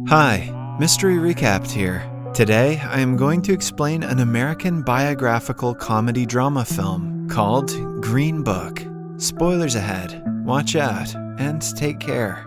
Hi, Mystery Recaps here. Today, I am going to explain an American biographical comedy drama film called Green Book. Spoilers ahead, watch out, and take care.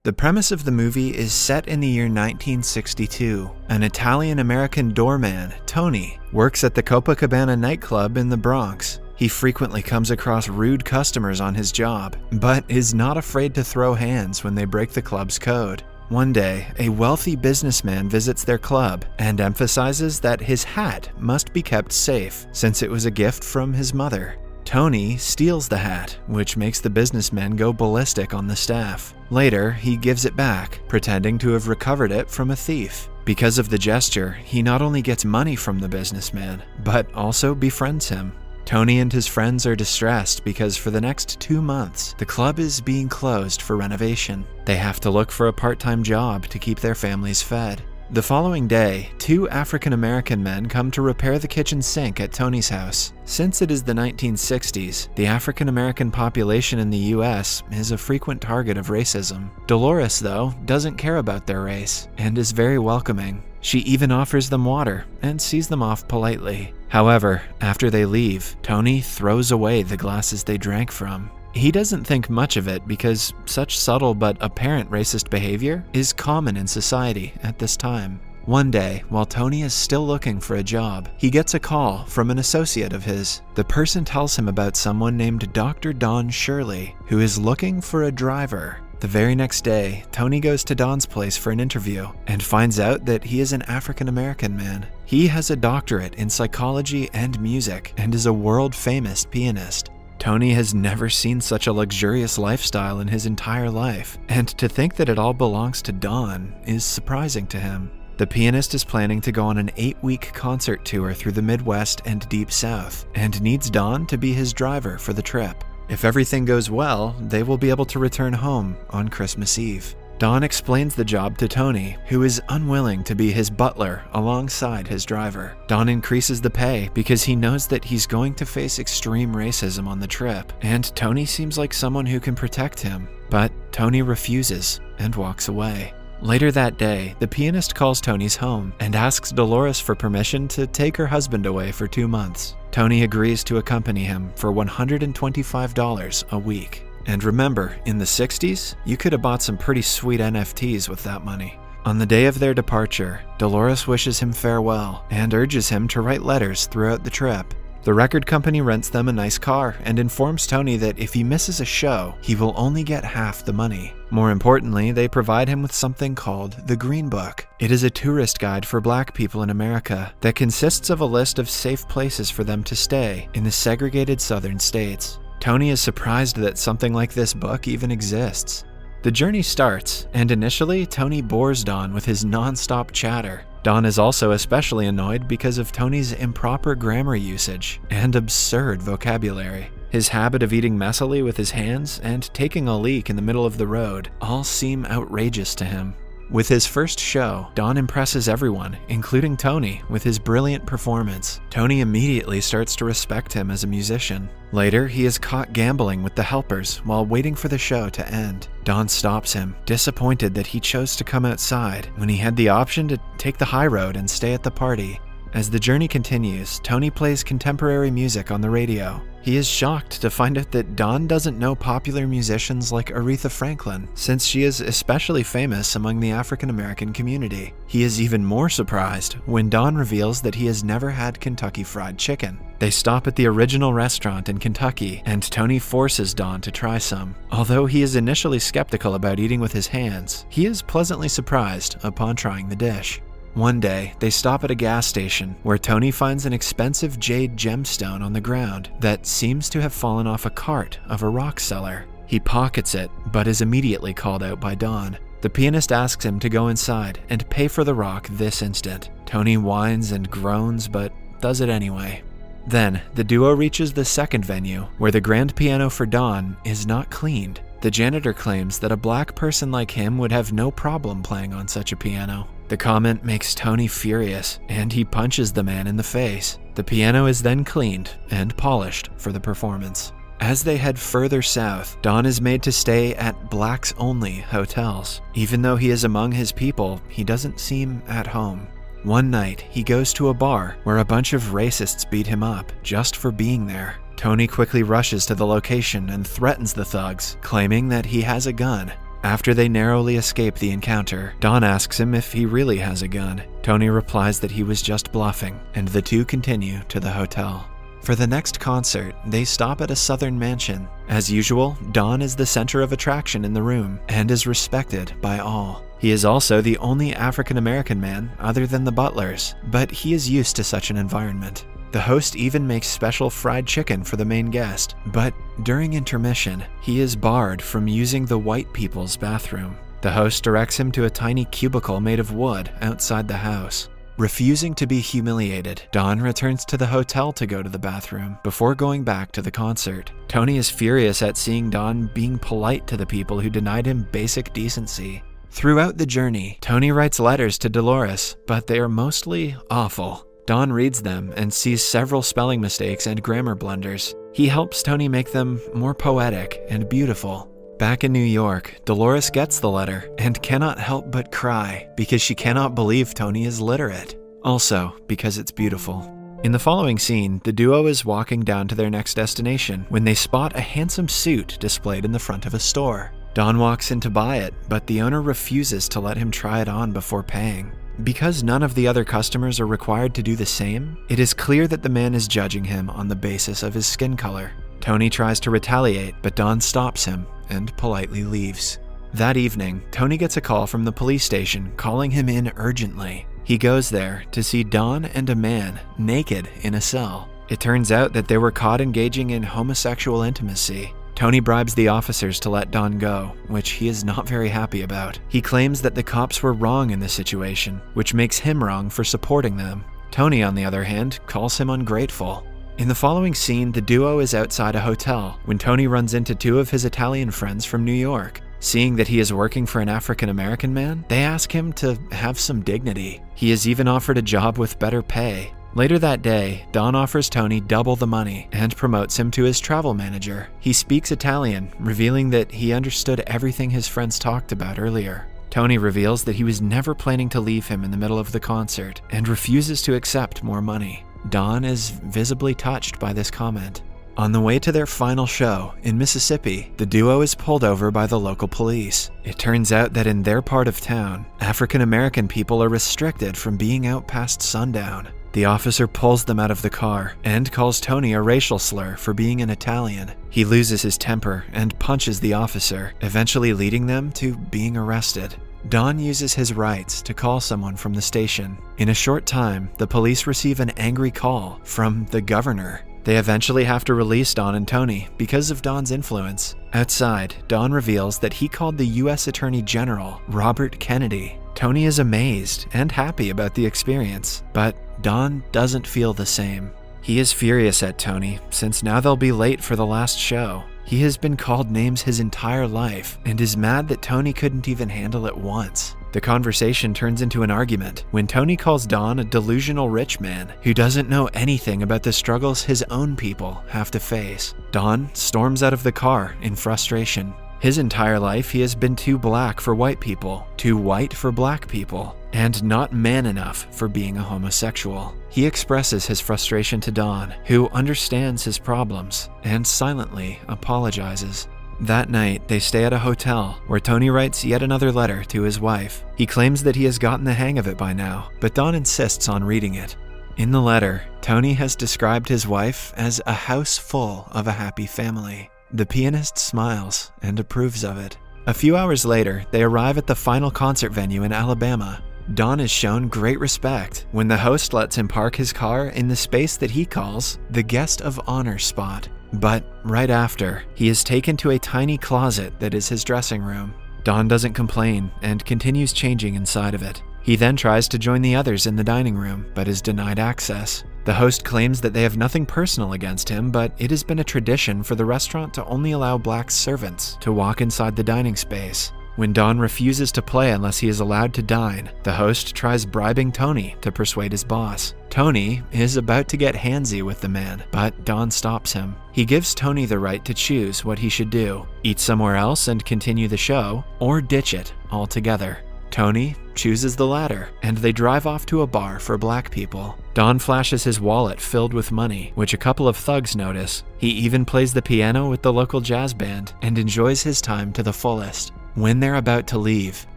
The premise of the movie is set in the year 1962. An Italian-American doorman, Tony, works at the Copacabana nightclub in the Bronx. He frequently comes across rude customers on his job, but is not afraid to throw hands when they break the club's code. One day, a wealthy businessman visits their club and emphasizes that his hat must be kept safe since it was a gift from his mother. Tony steals the hat, which makes the businessman go ballistic on the staff. Later, he gives it back, pretending to have recovered it from a thief. Because of the gesture, he not only gets money from the businessman, but also befriends him. Tony and his friends are distressed because for the next 2 months, the club is being closed for renovation. They have to look for a part-time job to keep their families fed. The following day, 2 African-American men come to repair the kitchen sink at Tony's house. Since it is the 1960s, the African-American population in the US is a frequent target of racism. Dolores, though, doesn't care about their race and is very welcoming. She even offers them water and sees them off politely. However, after they leave, Tony throws away the glasses they drank from. He doesn't think much of it because such subtle but apparent racist behavior is common in society at this time. One day, while Tony is still looking for a job, he gets a call from an associate of his. The person tells him about someone named Dr. Don Shirley, who is looking for a driver. The very next day, Tony goes to Don's place for an interview and finds out that he is an African-American man. He has a doctorate in psychology and music and is a world-famous pianist. Tony has never seen such a luxurious lifestyle in his entire life, and to think that it all belongs to Don is surprising to him. The pianist is planning to go on an 8-week concert tour through the Midwest and Deep South, and needs Don to be his driver for the trip. If everything goes well, they will be able to return home on Christmas Eve. Don explains the job to Tony, who is unwilling to be his butler alongside his driver. Don increases the pay because he knows that he's going to face extreme racism on the trip, and Tony seems like someone who can protect him. But Tony refuses and walks away. Later that day, the pianist calls Tony's home and asks Dolores for permission to take her husband away for 2 months. Tony agrees to accompany him for $125 a week. And remember, in the 60s, you could have bought some pretty sweet NFTs with that money. On the day of their departure, Dolores wishes him farewell and urges him to write letters throughout the trip. The record company rents them a nice car and informs Tony that if he misses a show, he will only get half the money. More importantly, they provide him with something called the Green Book. It is a tourist guide for Black people in America that consists of a list of safe places for them to stay in the segregated southern states. Tony is surprised that something like this book even exists. The journey starts, and initially, Tony bores Don with his non-stop chatter. Don is also especially annoyed because of Tony's improper grammar usage and absurd vocabulary. His habit of eating messily with his hands and taking a leak in the middle of the road all seem outrageous to him. With his first show, Don impresses everyone, including Tony, with his brilliant performance. Tony immediately starts to respect him as a musician. Later, he is caught gambling with the helpers while waiting for the show to end. Don stops him, disappointed that he chose to come outside when he had the option to take the high road and stay at the party. As the journey continues, Tony plays contemporary music on the radio. He is shocked to find out that Don doesn't know popular musicians like Aretha Franklin, since she is especially famous among the African-American community. He is even more surprised when Don reveals that he has never had Kentucky Fried Chicken. They stop at the original restaurant in Kentucky, and Tony forces Don to try some. Although he is initially skeptical about eating with his hands, he is pleasantly surprised upon trying the dish. One day, they stop at a gas station where Tony finds an expensive jade gemstone on the ground that seems to have fallen off a cart of a rock seller. He pockets it, but is immediately called out by Don. The pianist asks him to go inside and pay for the rock this instant. Tony whines and groans, but does it anyway. Then, the duo reaches the second venue, where the grand piano for Don is not cleaned. The janitor claims that a Black person like him would have no problem playing on such a piano. The comment makes Tony furious, and he punches the man in the face. The piano is then cleaned and polished for the performance. As they head further south, Don is made to stay at blacks-only hotels. Even though he is among his people, he doesn't seem at home. One night, he goes to a bar where a bunch of racists beat him up just for being there. Tony quickly rushes to the location and threatens the thugs, claiming that he has a gun. After they narrowly escape the encounter, Don asks him if he really has a gun. Tony replies that he was just bluffing, and the two continue to the hotel. For the next concert, they stop at a southern mansion. As usual, Don is the center of attraction in the room and is respected by all. He is also the only African-American man other than the butlers, but he is used to such an environment. The host even makes special fried chicken for the main guest, but during intermission, he is barred from using the white people's bathroom. The host directs him to a tiny cubicle made of wood outside the house. Refusing to be humiliated, Don returns to the hotel to go to the bathroom before going back to the concert. Tony is furious at seeing Don being polite to the people who denied him basic decency. Throughout the journey, Tony writes letters to Dolores, but they are mostly awful. Don reads them and sees several spelling mistakes and grammar blunders. He helps Tony make them more poetic and beautiful. Back in New York, Dolores gets the letter and cannot help but cry because she cannot believe Tony is literate. Also, because it's beautiful. In the following scene, the duo is walking down to their next destination when they spot a handsome suit displayed in the front of a store. Don walks in to buy it, but the owner refuses to let him try it on before paying. Because none of the other customers are required to do the same, it is clear that the man is judging him on the basis of his skin color. Tony tries to retaliate, but Don stops him and politely leaves. That evening, Tony gets a call from the police station calling him in urgently. He goes there to see Don and a man naked in a cell. It turns out that they were caught engaging in homosexual intimacy. Tony bribes the officers to let Don go, which he is not very happy about. He claims that the cops were wrong in this situation, which makes him wrong for supporting them. Tony, on the other hand, calls him ungrateful. In the following scene, the duo is outside a hotel when Tony runs into two of his Italian friends from New York. Seeing that he is working for an African-American man, they ask him to have some dignity. He is even offered a job with better pay. Later that day, Don offers Tony double the money and promotes him to his travel manager. He speaks Italian, revealing that he understood everything his friends talked about earlier. Tony reveals that he was never planning to leave him in the middle of the concert and refuses to accept more money. Don is visibly touched by this comment. On the way to their final show in Mississippi, the duo is pulled over by the local police. It turns out that in their part of town, African-American people are restricted from being out past sundown. The officer pulls them out of the car and calls Tony a racial slur for being an Italian. He loses his temper and punches the officer, eventually leading them to being arrested. Don uses his rights to call someone from the station. In a short time, the police receive an angry call from the governor. They eventually have to release Don and Tony because of Don's influence. Outside, Don reveals that he called the U.S. Attorney General, Robert Kennedy. Tony is amazed and happy about the experience, but Don doesn't feel the same. He is furious at Tony, since now they'll be late for the last show. He has been called names his entire life, and is mad that Tony couldn't even handle it once. The conversation turns into an argument when Tony calls Don a delusional rich man who doesn't know anything about the struggles his own people have to face. Don storms out of the car in frustration. His entire life he has been too black for white people, too white for black people, and not man enough for being a homosexual. He expresses his frustration to Don, who understands his problems and silently apologizes. That night, they stay at a hotel where Tony writes yet another letter to his wife. He claims that he has gotten the hang of it by now, but Don insists on reading it. In the letter, Tony has described his wife as a house full of a happy family. The pianist smiles and approves of it. A few hours later, they arrive at the final concert venue in Alabama. Don is shown great respect when the host lets him park his car in the space that he calls the guest of honor spot. But right after, he is taken to a tiny closet that is his dressing room. Don doesn't complain and continues changing inside of it. He then tries to join the others in the dining room, but is denied access. The host claims that they have nothing personal against him, but it has been a tradition for the restaurant to only allow black servants to walk inside the dining space. When Don refuses to play unless he is allowed to dine, the host tries bribing Tony to persuade his boss. Tony is about to get handsy with the man, but Don stops him. He gives Tony the right to choose what he should do: eat somewhere else and continue the show, or ditch it altogether. Tony chooses the latter, and they drive off to a bar for black people. Don flashes his wallet filled with money, which a couple of thugs notice. He even plays the piano with the local jazz band and enjoys his time to the fullest. When they're about to leave,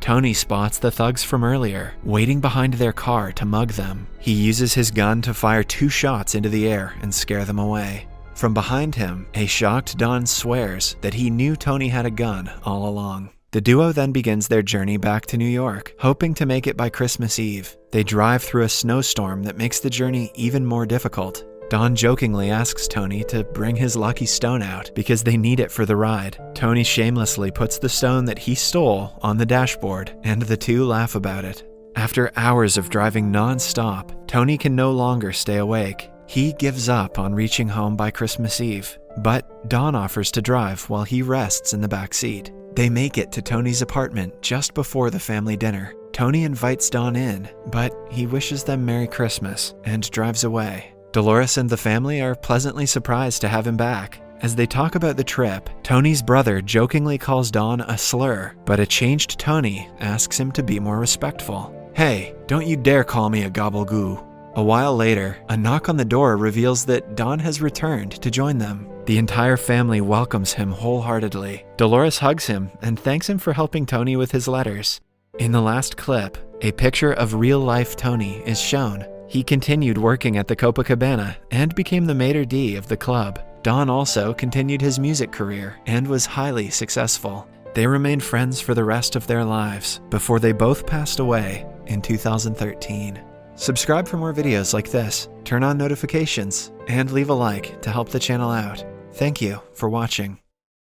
Tony spots the thugs from earlier, waiting behind their car to mug them. He uses his gun to fire 2 shots into the air and scare them away. From behind him, a shocked Don swears that he knew Tony had a gun all along. The duo then begins their journey back to New York, hoping to make it by Christmas Eve. They drive through a snowstorm that makes the journey even more difficult. Don jokingly asks Tony to bring his lucky stone out because they need it for the ride. Tony shamelessly puts the stone that he stole on the dashboard, and the two laugh about it. After hours of driving non-stop, Tony can no longer stay awake. He gives up on reaching home by Christmas Eve, but Don offers to drive while he rests in the back seat. They make it to Tony's apartment just before the family dinner. Tony invites Don in, but he wishes them Merry Christmas and drives away. Dolores and the family are pleasantly surprised to have him back. As they talk about the trip, Tony's brother jokingly calls Don a slur, but a changed Tony asks him to be more respectful. "Hey, don't you dare call me a gobble-goo." A while later, a knock on the door reveals that Don has returned to join them. The entire family welcomes him wholeheartedly. Dolores hugs him and thanks him for helping Tony with his letters. In the last clip, a picture of real-life Tony is shown. He continued working at the Copacabana and became the maitre d' of the club. Don also continued his music career and was highly successful. They remained friends for the rest of their lives before they both passed away in 2013. Subscribe for more videos like this, turn on notifications, and leave a like to help the channel out. Thank you for watching.